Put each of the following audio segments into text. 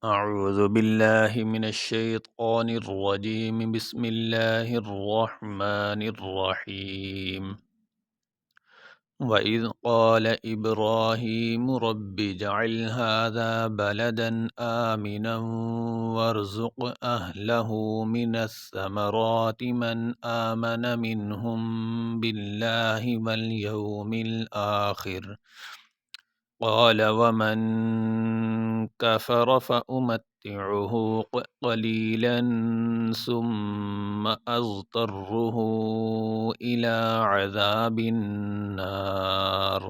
أعوذ بالله من الشيطان الرجيم بسم الله الرحمن الرحيم وإذ قال إبراهيم رب اجعل هذا بلدا آمنا وارزق أهله من الثمرات من آمن منهم بالله واليوم الآخر قال ومن كفر فأمتعه قليلا ثم أضطره إلى عذاب النار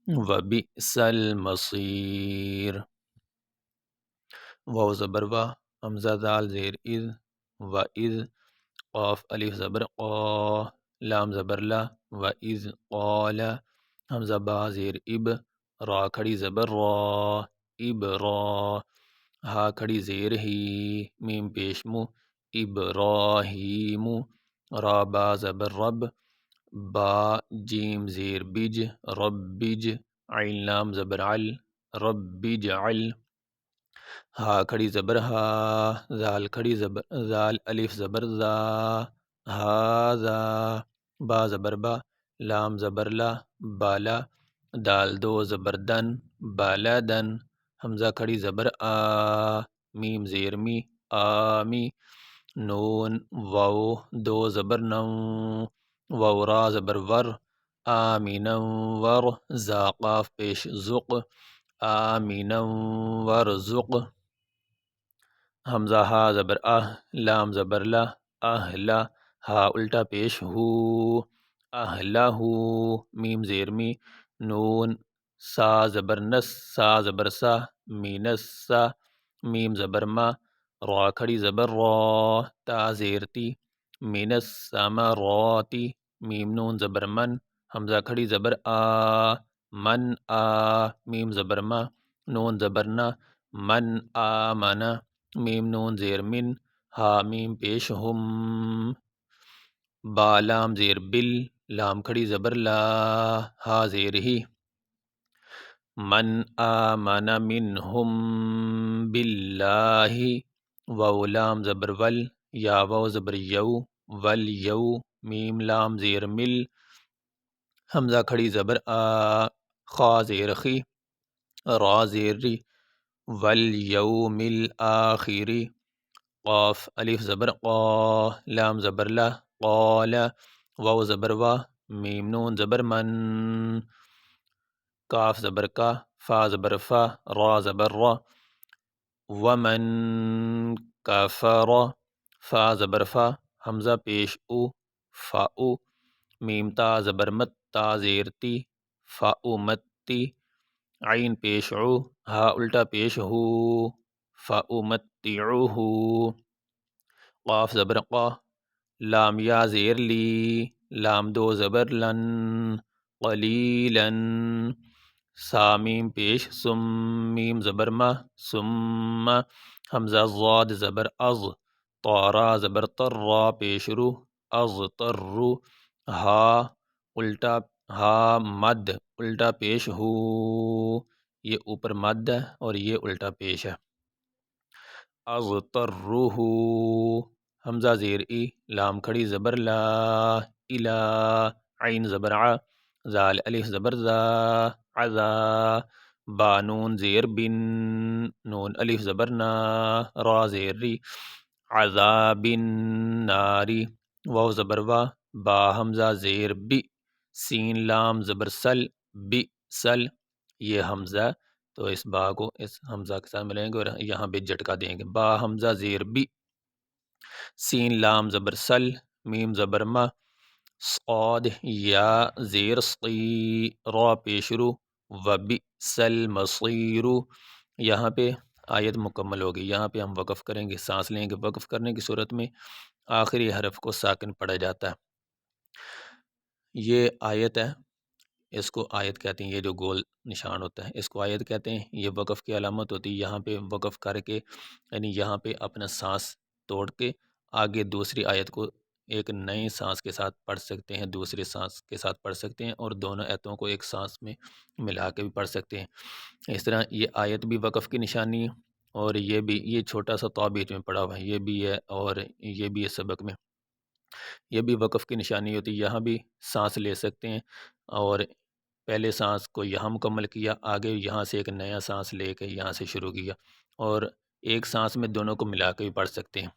وبئس المصير. واو زبر وا، حمزہ دال زیر اذ، و اذ، قاف الف زبر قا، لام زبر لا، و اذ قال، حمزہ با زیر اب، را کھڑی زبر را، اب را، ہا کھڑی زیر ہی، میم پیش مو، ابراہیم، را با زبر رب، با جیم زیر بج، رب بج، عین لام زبر عل، رب بجعل، ہا کھڑی زبر ہا، زال کھڑی زبر زال الف زبر زا، ہاذا، با زبر با، لام زبر لا، بالا، دال دو زبر دن، بالدن، حمزہ کھڑی زبر آ، میم زیر می، آمی، نون واو دو زبر نو، واو را زبر ور، آمنا ور، زا قاف پیش زق، آمنا ورزق، حمزہ ہا زبر لام زبر لا، اہلا، ہا الٹا پیش ہو، اہلا ہو، میم زیر می، نون، سا زبر نس، سا زبر سا، مینس سا، میم زبر ما، را کھڑی زبر را، تا زیر تی، من الثمرات، میم نون زبر من، حمزہ کھڑی زبر آ، من آ، میم زبر ما، نون زبر نا، من آمن، میم نون زیر من، ہا میم پیش ہم، با لام زیر بل، لام کھڑی زبر لا، ہا زیر ہی، من آمن منہم باللہ، واو لام زبر ول، یا واو زبر یو، ول یو، میم لام زیر مل، حمزہ کھڑی زبر آ، خا زیر خی، را زیر ری، والیوم الآخر، قاف الف زبر قا، لام زبر لا، قال، واو زبر وا، میم نون زبر من، کاف زبر کا، فا زبر فا، را زبر را، ومن کفر، فا زبر فا، حمزہ پیش او، فا او، میم تا زبر مت، تا زیر تی، فا او متی، عین پیش عو، ہا الٹا پیش ہو، فا او متعوہ، قاف زبر قا، لام یا زیر لی، لام دو زبر لن، قلیلا، سا میم پیش سم، میم زبر ما، ثم، حمزہ ضاد زبر از، طارا زبر تر، را پیش رو، از ترو، ہا الٹا، ہا مد الٹا پیش ہو، یہ اوپر مد ہے اور یہ الٹا پیش ہے، از ترہ، حمزہ زیر ای، لام کھڑی زبر لا، الا، عین زبر ع، زال الف زبر زا، عزا، با نون زیر بن، نون الف زبر نا، را زیر ری، عذاب النار، واو زبر وا، با حمزہ زیر بی، سین لام زبر سل، بی سل، یہ حمزہ، تو اس با کو اس حمزہ کے ساتھ ملیں گے اور یہاں پہ جھٹکا دیں گے، با حمزہ زیر بی، سین لام زبر سل، میم زبر ما، صاد یا زیر صی، را پیش رو، و بئس المصیر، یہاں پہ آیت مکمل ہوگی، یہاں پہ ہم وقف کریں گے، سانس لیں گے، وقف کرنے کی صورت میں آخری حرف کو ساکن پڑھا جاتا ہے. یہ آیت ہے، اس کو آیت کہتے ہیں، یہ جو گول نشان ہوتا ہے اس کو آیت کہتے ہیں، یہ وقف کی علامت ہوتی ہے، یہاں پہ وقف کر کے یعنی یہاں پہ اپنا سانس توڑ کے آگے دوسری آیت کو ایک نئی سانس کے ساتھ پڑھ سکتے ہیں، دوسری سانس کے ساتھ پڑھ سکتے ہیں، اور دونوں آیتوں کو ایک سانس میں ملا کے بھی پڑھ سکتے ہیں. اس طرح یہ آیت بھی وقف کی نشانی ہے اور یہ بھی، یہ چھوٹا سا طا بیچ میں پڑا ہوا ہے، یہ بھی ہے اور یہ بھی ہے سبق میں، یہ بھی وقف کی نشانی ہوتی ہے۔ یہاں بھی سانس لے سکتے ہیں، اور پہلے سانس کو یہاں مکمل کیا، آگے یہاں سے ایک نیا سانس لے کے یہاں سے شروع کیا، اور ایک سانس میں دونوں کو ملا کے بھی پڑھ سکتے ہیں۔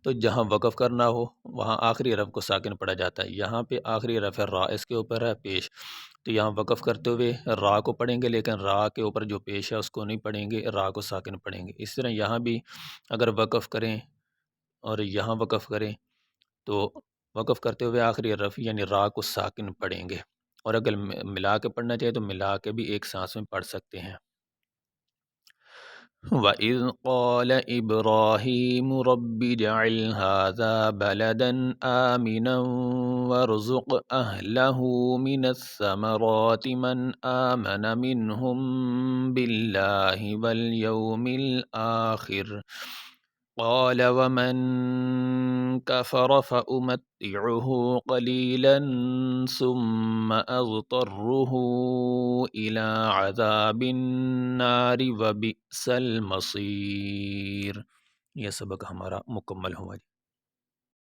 تو جہاں وقف کرنا ہو وہاں آخری حرف کو ساکن پڑھا جاتا ہے۔ یہاں پہ آخری حرف ہے را، اس کے اوپر ہے پیش، تو یہاں وقف کرتے ہوئے را کو پڑھیں گے، لیکن را کے اوپر جو پیش ہے اس کو نہیں پڑھیں گے، را کو ساکن پڑھیں گے۔ اس طرح یہاں بھی اگر وقف کریں اور یہاں وقف کریں تو وقف کرتے ہوئے آخری حرف یعنی را کو ساکن پڑھیں گے، اور اگر ملا کے پڑھنا چاہے تو ملا کے بھی ایک سانس میں پڑھ سکتے ہیں۔ وَإِذْ قَالَ إِبْرَاهِيمُ رَبِّ اجْعَلْ هَٰذَا بَلَدًا آمِنًا وَارْزُقْ أَهْلَهُ مِنَ الثَّمَرَاتِ مَنْ آمَنَ مِنْهُم بِاللَّهِ وَالْيَوْمِ الْآخِرِ قَالَ وَمَن كَفَرَ فَأُمَتِّعُهُ قَلِيلًا ثُمَّ أَضْطَرُّهُ إِلَىٰ عَذَابِ النَّارِ وَبِئْسَ الْمَصِيرُ۔ یہ سبق ہمارا مکمل ہوا۔